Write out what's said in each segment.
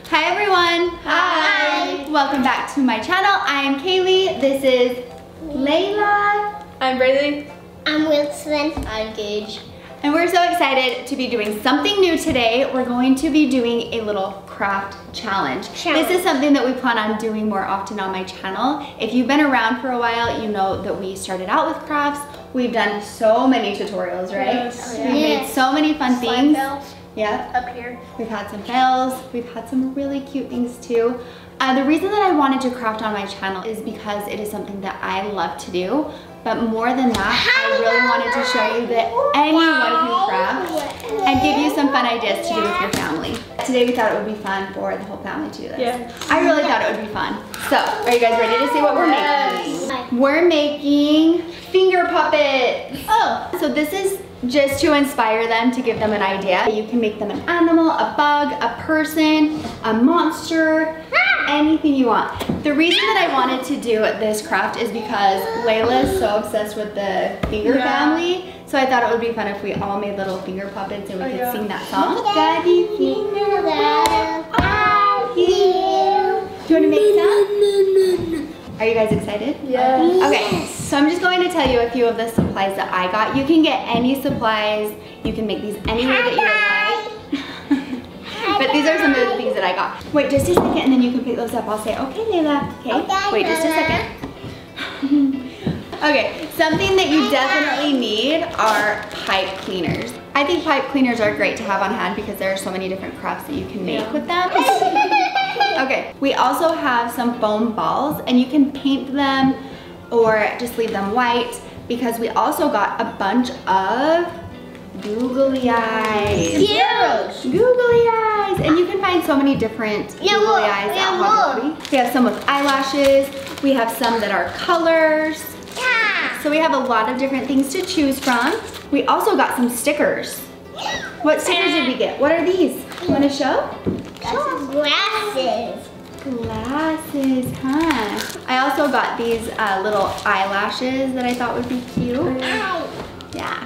Hi everyone! Hi! Welcome back to my channel. I am Kaylee. This is Layla. I'm Braylee. I'm Wilson. I'm Gage. And we're so excited to be doing something new today. We're going to be doing a little craft challenge. This is something that we plan on doing more often on my channel. If you've been around for a while, you know that we started out with crafts. We've done so many tutorials, right? Yes. We've made so many fun things. Yeah. Up here. We've had some fails. We've had some really cute things too. The reason that I wanted to craft on my channel is because it is something that I love to do. But more than that, I really wanted to show you that anyone can craft and give you some fun ideas to do with your family. Today we thought it would be fun for the whole family to do this. Yeah. I really thought it would be fun. So, are you guys ready to see what we're making? We're making finger puppets. Oh, so this is just to inspire them, to give them an idea. You can make them an animal, a bug, a person, a monster, anything you want. The reason that I wanted to do this craft is because Layla is so obsessed with the finger family. So I thought it would be fun if we all made little finger puppets and we could sing that song. Daddy finger are you? Do you want to make some? Are you guys excited? Yeah. Okay, so I'm just going to tell you a few of the supplies that I got. You can get any supplies. You can make these any way that you would like. But these are some of the things that I got. Wait just a second and then you can pick those up. I'll say, okay, Layla. Okay, wait just a second. Okay, something that you definitely need are pipe cleaners. I think pipe cleaners are great to have on hand because there are so many different crafts that you can make with them. Okay, we also have some foam balls and you can paint them or just leave them white because we also got a bunch of googly eyes. Googly eyes! And you can find so many different googly eyes at Hobby Lobby. We have some with eyelashes. We have some that are colors. So we have a lot of different things to choose from. We also got some stickers. What stickers did we get? What are these? You want to show? Glasses. Glasses, huh? I also got these little eyelashes that I thought would be cute. Yeah.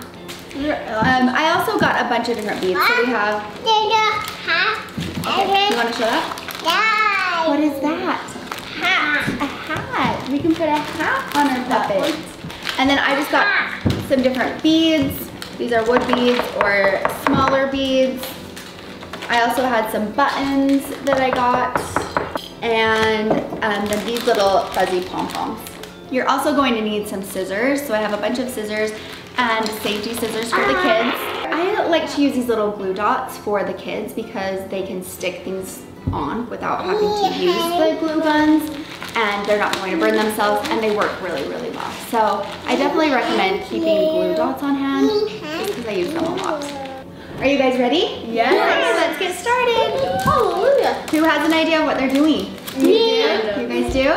I also got a bunch of different beads. So we have. Okay, you want to show that? What is that? A hat. We can put a hat on our puppet. And then I just got some different beads. These are wood beads or smaller beads. I also had some buttons that I got. And then these little fuzzy pom-poms. You're also going to need some scissors. So I have a bunch of scissors and safety scissors for the kids. I like to use these little glue dots for the kids because they can stick things on without having to use the glue guns and they're not going to burn themselves and they work really, really well. So I definitely recommend keeping glue dots on hand just because I use them a lot. Are you guys ready? Yes. Okay, let's get started. Hallelujah. Who has an idea of what they're doing? Yeah. You guys do?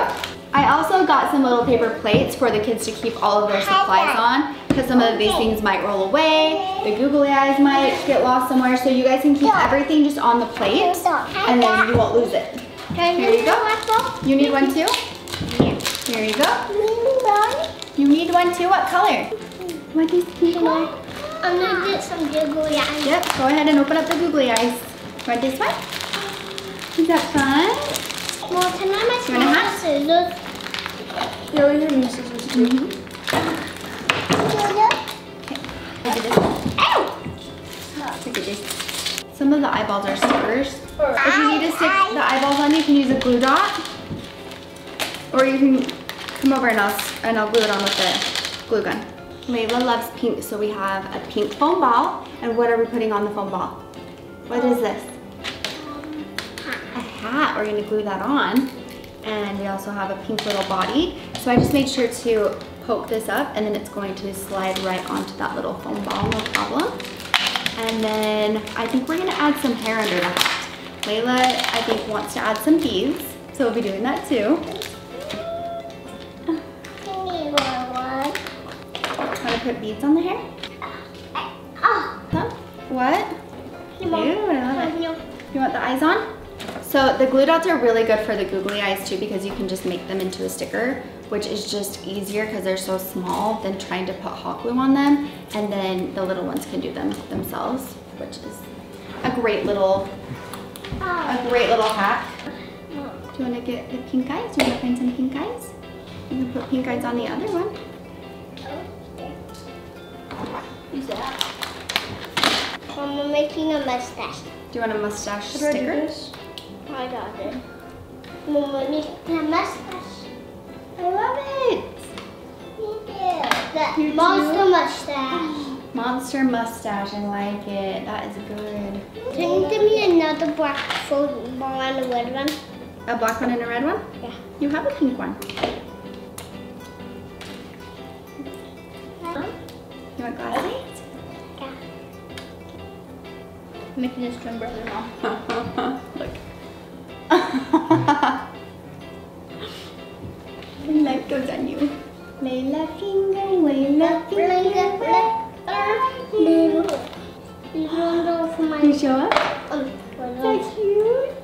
I also got some little paper plates for the kids to keep all of their supplies on because some of these things might roll away, the googly eyes might get lost somewhere, so you guys can keep everything just on the plate and then you won't lose it. Here you go. You need one too? Here you go. You need one too? What color? What is pink and white? I'm gonna get some googly eyes. Yep, go ahead and open up the googly eyes. Want this one? Is that fun? Well, can I make You want a hat? scissors? Yeah, we can use scissors too. Look at this. Ow! Look at this. Some of the eyeballs are stickers. If you need to stick the eyeballs on, you can use a glue dot. Or you can come over and I'll glue it on with the glue gun. Layla loves pink, so we have a pink foam ball. And what are we putting on the foam ball? What is this? A hat. We're gonna glue that on. And we also have a pink little body. So I just made sure to poke this up and then it's going to slide right onto that little foam ball, no problem. And then I think we're gonna add some hair under the hat. Layla, I think, wants to add some beads, so we'll be doing that too. Want to put beads on the hair? Huh? What? Ew, I love it. You want the eyes on? So the glue dots are really good for the googly eyes too because you can just make them into a sticker, which is just easier because they're so small than trying to put hot glue on them. And then the little ones can do them themselves, which is a great little A great little hack. Do you want to get the pink eyes? Do you want to find some pink eyes? You can put pink eyes on the other one. Who's that? I'm making a mustache. Do you want a mustache How do I do sticker? this? I got it. Mama making a mustache. I love it. That You monster too? mustache. Monster mustache, I like it. That is good. Can you give me another black football and a red one? A black one and a red one? Yeah. You have a pink one. You want glasses? Yeah. I'm making this twin brother, Mom. Look. Life goes on you. Layla finger, Layla finger. You don't know for my Can you show up? Mommy, So cute.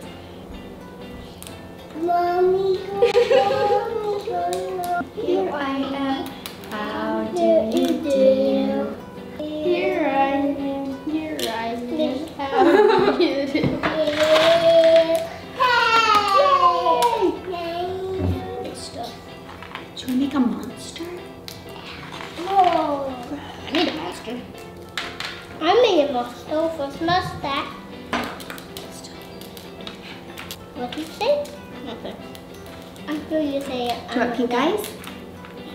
Here I am. How do you do? Here I am. Here I am. How do you do? Good stuff. Should we make a monster? I need a monster. I made a monster with mustache. What did you say? Nothing. I feel you say it. Do you want pink eyes?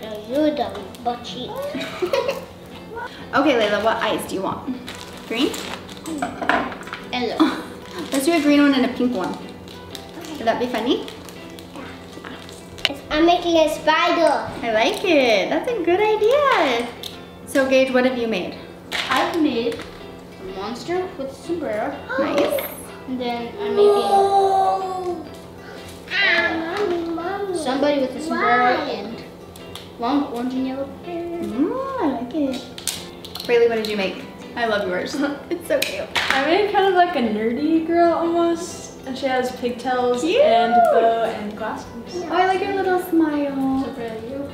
No, you're dumb, butt cheek. Okay, Layla, what eyes do you want? Green? Hello. Let's do a green one and a pink one. Would that be funny? I'm making a spider. I like it. That's a good idea. So, Gage, what have you made? I've made a monster with a sombrero. Nice. And then I'm making somebody with a sombrero and long orange and yellow hair. I like it. Braylee, what did you make? I love yours. It's so cute. I made kind of like a nerdy girl almost, and she has pigtails Cute. and bow and glasses. Oh, I like your little smile. So for you.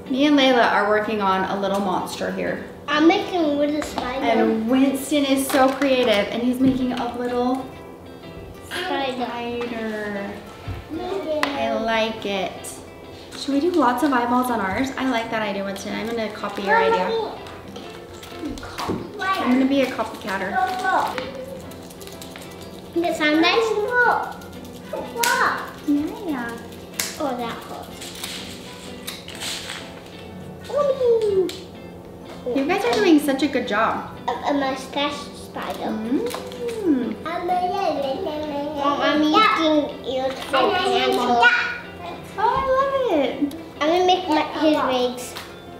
Me and Layla are working on a little monster here. I'm making with a spider. And Winston is so creative, and he's making a little Spider. spider. I like it. Should we do lots of eyeballs on ours? I like that idea, Winston. I'm gonna copy your idea. I'm gonna be a copycatter. That sound nice? Yeah. Oh, that hurts. You guys are doing such a good job. A mustache spider. Mm. Mom, I'm making ears for candle. Oh, I love it. I'm gonna make his legs.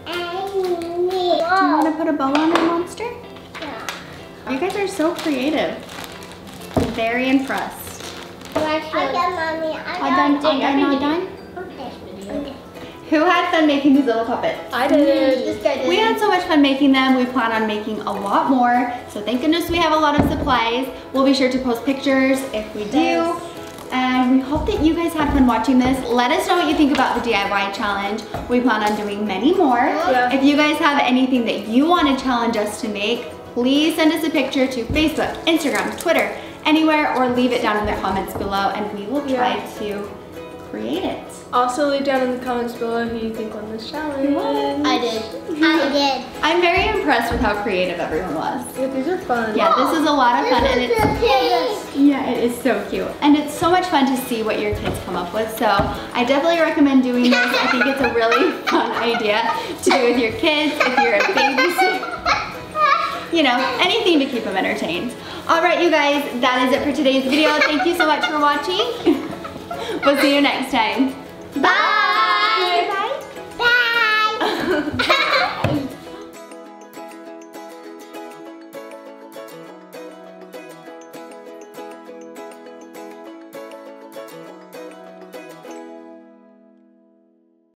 Do you want to put a bow on your monster? You guys are so creative. I'm very impressed. All done? Who had fun making these little puppets? I did. This guy did. We had so much fun making them. We plan on making a lot more. So thank goodness we have a lot of supplies. We'll be sure to post pictures if we do. And we hope that you guys had fun watching this. Let us know what you think about the DIY challenge. We plan on doing many more. Yeah. If you guys have anything that you want to challenge us to make, please send us a picture to Facebook, Instagram, Twitter, anywhere, or leave it down in the comments below and we will try to create it. Also, leave down in the comments below who you think won this challenge. I did. I'm very impressed with how creative everyone was. Yeah, these are fun. Yeah, this is a lot of fun and it is so cute. And it's so much fun to see what your kids come up with. So I definitely recommend doing this. I think it's a really fun idea to do with your kids if you're a babysitter. You know, anything to keep them entertained. All right, you guys, that is it for today's video. Thank you so much for watching. We'll see you next time. Bye.